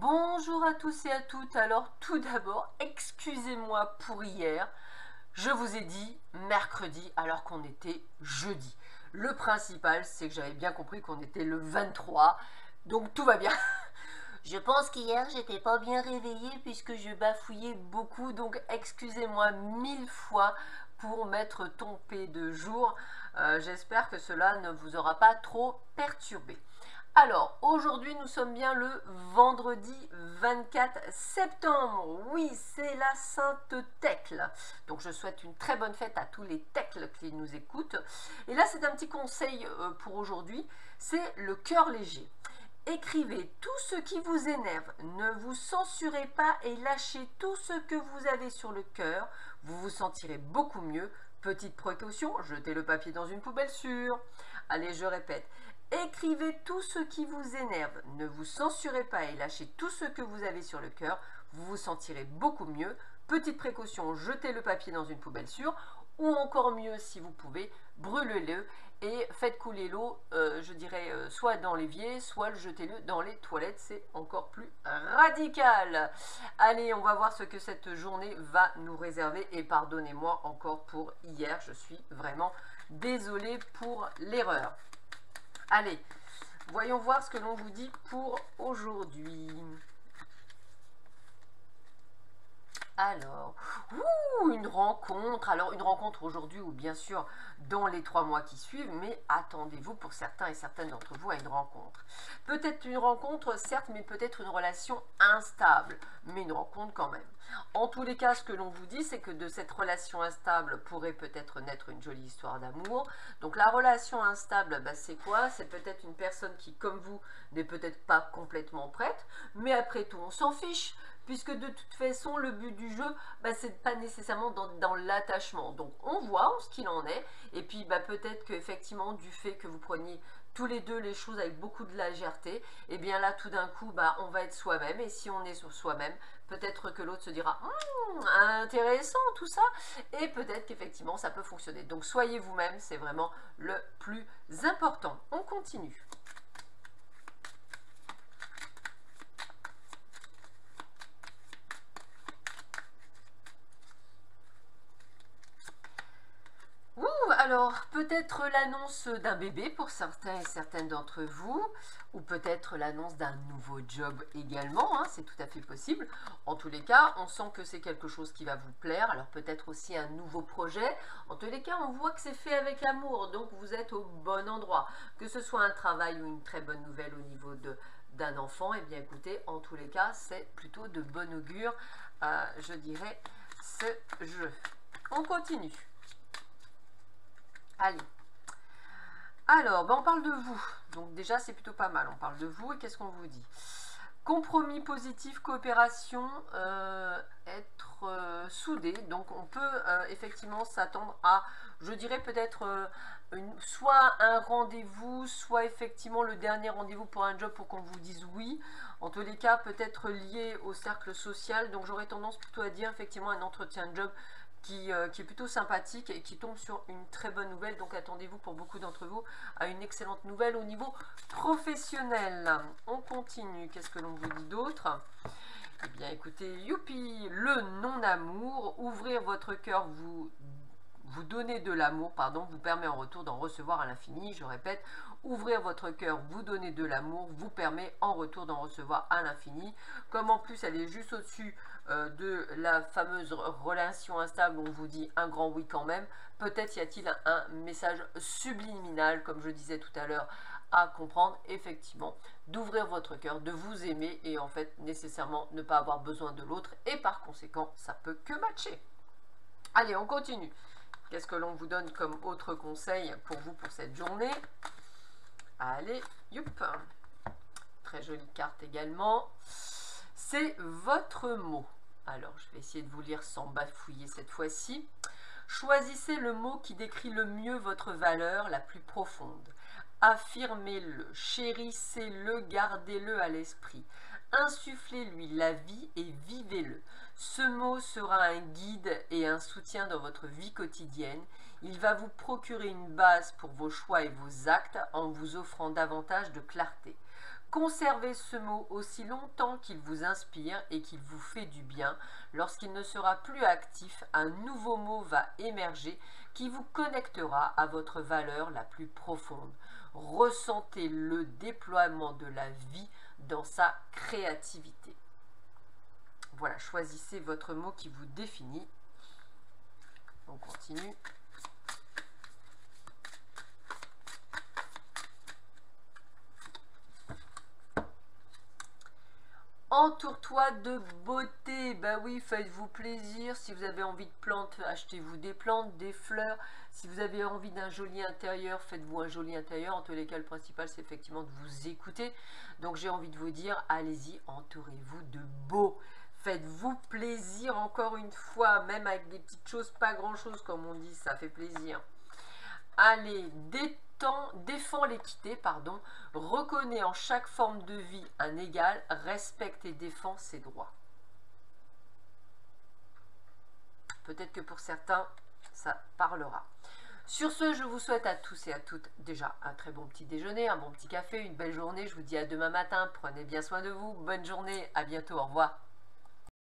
Bonjour à tous et à toutes. Alors tout d'abord, excusez-moi pour hier. Je vous ai dit mercredi alors qu'on était jeudi. Le principal, c'est que j'avais bien compris qu'on était le 23. Donc tout va bien. Je pense qu'hier, j'étais pas bien réveillée puisque je bafouillais beaucoup. Donc excusez-moi 1000 fois pour m'être trompée de jour. J'espère que cela ne vous aura pas trop perturbé. Alors, aujourd'hui, nous sommes bien le vendredi 24 septembre. Oui, c'est la Sainte Thècle. Donc, je souhaite une très bonne fête à tous les Thècles qui nous écoutent. Et là, c'est un petit conseil pour aujourd'hui. C'est le cœur léger. Écrivez tout ce qui vous énerve. Ne vous censurez pas et lâchez tout ce que vous avez sur le cœur. Vous vous sentirez beaucoup mieux. Petite précaution, jetez le papier dans une poubelle sûre. Allez, je répète. Écrivez tout ce qui vous énerve. Ne vous censurez pas et lâchez tout ce que vous avez sur le cœur. Vous vous sentirez beaucoup mieux. Petite précaution, jetez le papier dans une poubelle sûre. Ou encore mieux, si vous pouvez, brûlez-le et faites couler l'eau, je dirais, soit dans l'évier, soit jetez-le dans les toilettes. C'est encore plus radical. Allez, on va voir ce que cette journée va nous réserver. Et pardonnez-moi encore pour hier. Je suis vraiment désolée pour l'erreur. Allez, voyons voir ce que l'on vous dit pour aujourd'hui. Alors, une rencontre. Alors, une rencontre aujourd'hui ou bien sûr dans les 3 mois qui suivent, mais attendez-vous pour certains et certaines d'entre vous à une rencontre. Peut-être une rencontre, certes, mais peut-être une relation instable, mais une rencontre quand même. En tous les cas, ce que l'on vous dit, c'est que de cette relation instable pourrait peut-être naître une jolie histoire d'amour. Donc, la relation instable, c'est quoi? C'est peut-être une personne qui, comme vous, n'est peut-être pas complètement prête, mais après tout, on s'en fiche. Puisque de toute façon, le but du jeu, c'est pas nécessairement dans l'attachement. Donc, on voit ce qu'il en est. Et puis, peut-être qu'effectivement, du fait que vous preniez tous les deux les choses avec beaucoup de légèreté, et bien là, tout d'un coup, on va être soi-même. Et si on est sur soi-même, peut-être que l'autre se dira « intéressant tout ça ». Et peut-être qu'effectivement, ça peut fonctionner. Donc, soyez vous-même, c'est vraiment le plus important. On continue. Alors, peut-être l'annonce d'un bébé pour certains et certaines d'entre vous, ou peut-être l'annonce d'un nouveau job également, c'est tout à fait possible. En tous les cas, on sent que c'est quelque chose qui va vous plaire, alors peut-être aussi un nouveau projet. En tous les cas, on voit que c'est fait avec l'amour, donc vous êtes au bon endroit. Que ce soit un travail ou une très bonne nouvelle au niveau d'un enfant, et bien écoutez, en tous les cas, c'est plutôt de bon augure, je dirais, ce jeu. On continue. Allez, alors, on parle de vous. Donc déjà, c'est plutôt pas mal. On parle de vous et qu'est-ce qu'on vous dit? Compromis positif, coopération, être soudé. Donc, on peut effectivement s'attendre à, je dirais peut-être soit un rendez-vous, soit effectivement le dernier rendez-vous pour un job pour qu'on vous dise oui. En tous les cas, peut-être lié au cercle social. Donc, j'aurais tendance plutôt à dire effectivement un entretien de job qui est plutôt sympathique et qui tombe sur une très bonne nouvelle. Donc attendez-vous pour beaucoup d'entre vous à une excellente nouvelle au niveau professionnel. On continue. Qu'est-ce que l'on vous dit d'autre? Eh bien écoutez, youpi, le non-amour. Ouvrir votre cœur, vous donner de l'amour, vous permet en retour d'en recevoir à l'infini. Je répète, ouvrir votre cœur, vous donner de l'amour, vous permet en retour d'en recevoir à l'infini. Comme en plus elle est juste au-dessus de la fameuse relation instable, on vous dit un grand oui quand même, peut-être y a-t-il un message subliminal, comme je disais tout à l'heure, à comprendre, effectivement, d'ouvrir votre cœur, de vous aimer et en fait nécessairement ne pas avoir besoin de l'autre et par conséquent ça peut que matcher. Allez, on continue. Qu'est-ce que l'on vous donne comme autre conseil pour vous pour cette journée? Allez, youp. Très jolie carte également. C'est votre mot. Alors, je vais essayer de vous lire sans bafouiller cette fois-ci. Choisissez le mot qui décrit le mieux votre valeur la plus profonde. Affirmez-le, chérissez-le, gardez-le à l'esprit. Insufflez-lui la vie et vivez-le. Ce mot sera un guide et un soutien dans votre vie quotidienne. Il va vous procurer une base pour vos choix et vos actes en vous offrant davantage de clarté. Conservez ce mot aussi longtemps qu'il vous inspire et qu'il vous fait du bien. Lorsqu'il ne sera plus actif, un nouveau mot va émerger qui vous connectera à votre valeur la plus profonde. Ressentez le déploiement de la vie dans sa créativité. Voilà, choisissez votre mot qui vous définit. On continue. Entoure-toi de beauté. Bah oui, faites-vous plaisir. Si vous avez envie de plantes, achetez-vous des plantes, des fleurs. Si vous avez envie d'un joli intérieur, faites-vous un joli intérieur. En tous les cas, le principal, c'est effectivement de vous écouter. Donc, j'ai envie de vous dire, allez-y, entourez-vous de beau. Faites-vous plaisir encore une fois, même avec des petites choses, pas grand-chose, comme on dit, ça fait plaisir. Allez, défends l'équité, pardon, reconnais en chaque forme de vie un égal, respecte et défends ses droits. Peut-être que pour certains, ça parlera. Sur ce, je vous souhaite à tous et à toutes déjà un très bon petit déjeuner, un bon petit café, une belle journée. Je vous dis à demain matin, prenez bien soin de vous, bonne journée, à bientôt, au revoir.